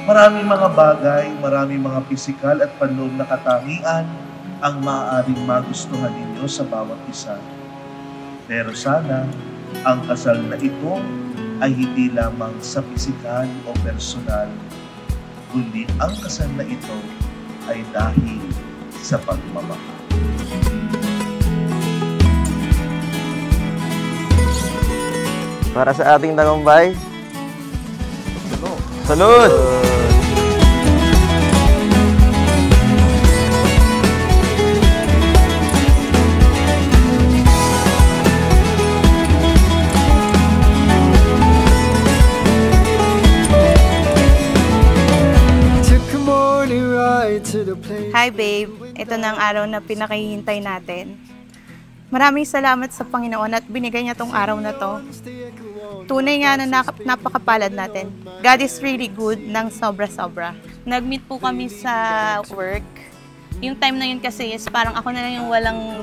Maraming mga bagay, maraming mga pisikal at panloob na katangian ang maaaring magustuhan ninyo sa bawat isa. Pero sana, ang kasal na ito ay hindi lamang sa pisikal o personal, kundi ang kasal na ito ay dahil sa pagmamahal. Para sa ating tagumpay, salud! Hi babe, ito na ang araw na pinakahihintay natin. Maraming salamat sa Panginoon at binigay niya tong araw na to. Tunay nga na napakapalad natin. God is really good ng sobra-sobra. Nag-meet po kami sa work. Yung time na yun kasi is parang ako na lang yung walang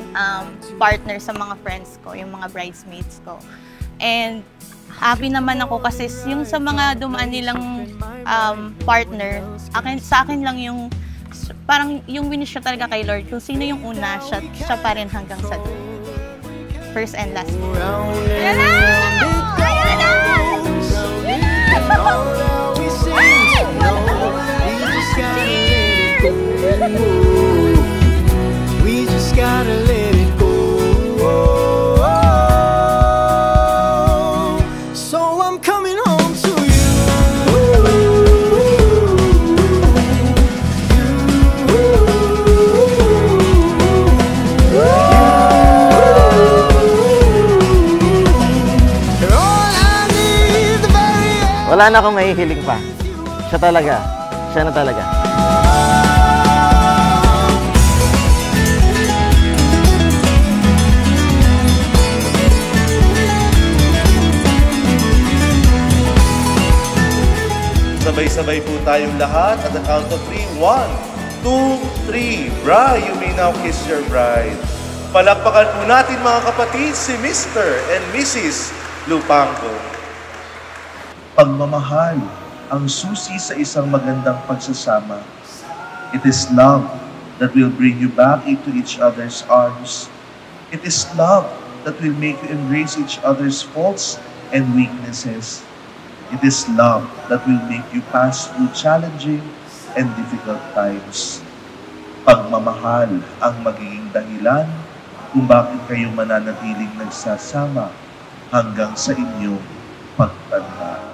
partner sa mga friends ko, yung mga bridesmaids ko. And happy naman ako kasi yung sa mga dumaan nilang partner, sa akin lang yung parang yung wish siya talaga kay Lord. Kung sino yung una, siya pa rin hanggang sa dulo. First and last. Ayan na! Ayan na! We just gotta let it go. So I'm coming home to you. Wala na akong mahihiling pa. Siya talaga. Siya na talaga. Sabay-sabay po tayong lahat at the count of 3. 1, 2, 3. Bride, you may now kiss your bride. Palakpakan po natin mga kapatid si Mr. and Mrs. Lupango. Pagmamahal ang susi sa isang magandang pagsasama. It is love that will bring you back into each other's arms. It is love that will make you embrace each other's faults and weaknesses. It is love that will make you pass through challenging and difficult times. Pagmamahal ang magiging dahilan kung bakit kayo mananatiling nagsasama hanggang sa inyong pagtanda.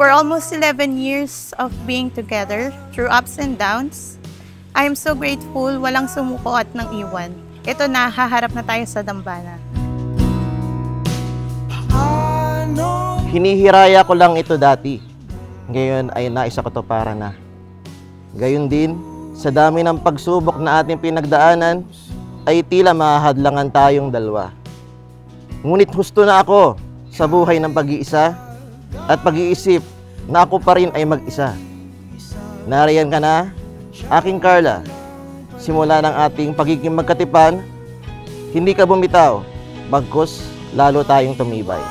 For almost 11 years of being together, through ups and downs, I am so grateful walang sumuko at nang iwan. Ito na, haharap na tayo sa dambana. Hinihiraya ko lang ito dati. Ngayon ay naisa ko to para na. Gayon din, sa dami ng pagsubok na ating pinagdaanan, ay tila mahadlangan tayong dalawa. Ngunit husto na ako sa buhay ng pag-iisa at pag-iisip na ako pa rin ay mag-isa. Nariyan ka na, aking Carla. Simula ng ating pagiging magkatipan, hindi ka bumitaw, bagkus lalo tayong tumibay.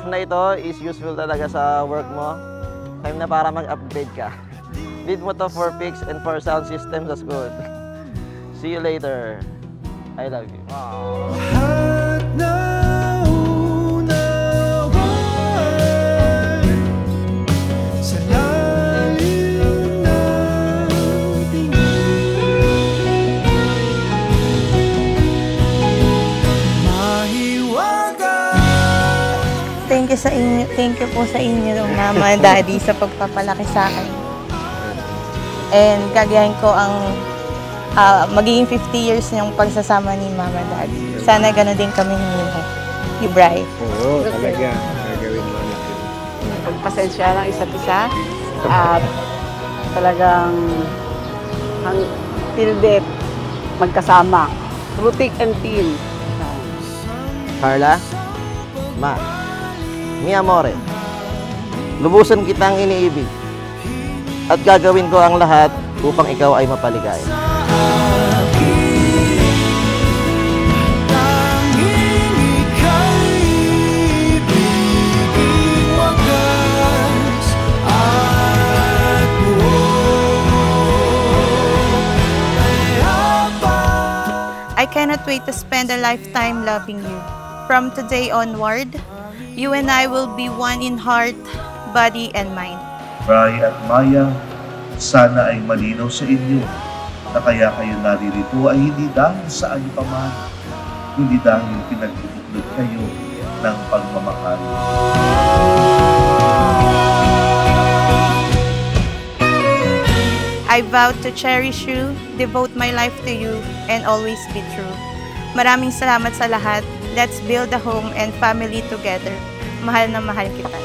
Na ito is useful talaga sa work mo. Time na para mag-upgrade ka. Need mo to for fix and for sound systems as good. See you later. I love you. Thank you po sa inyo, Mama, Daddy, sa pagpapalaki sa akin. And gagayahin ko ang magiging 50 years yung pagsasama ni Mama, Daddy. Sana gano'n din kami ni Bri. Oo, talaga. Gagawin mo natin. Pagpasensya ng isa't isa at talagang till death magkasama. Through thick and thin. Carla, Ma, mi amore, lubusan kitang iniibig at gagawin ko ang lahat upang ikaw ay mapaligaya. I cannot wait to spend a lifetime loving you. From today onward, you and I will be one in heart, body, and mind. Bri at Maya, sana ay malinaw sa inyo na kaya kayo naririto ay hindi dahil sa ano pa man, kundi dahil pinagbubuklod kayo ng pagmamahal. I vow to cherish you, devote my life to you, and always be true. Maraming salamat sa lahat. Let's build a home and family together. Mahal na mahal kita.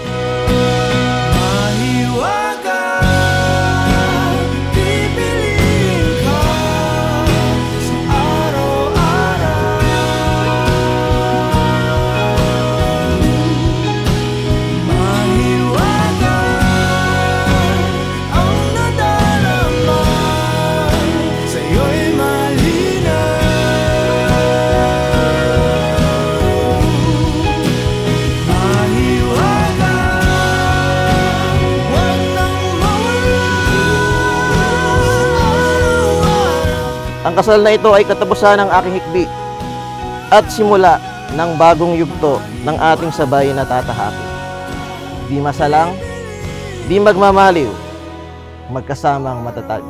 Ang kasal na ito ay katapusan ng aking hikbi at simula ng bagong yugto ng ating sabay na tatahaki. Di masalang, di magmamaliw, magkasamang matatag.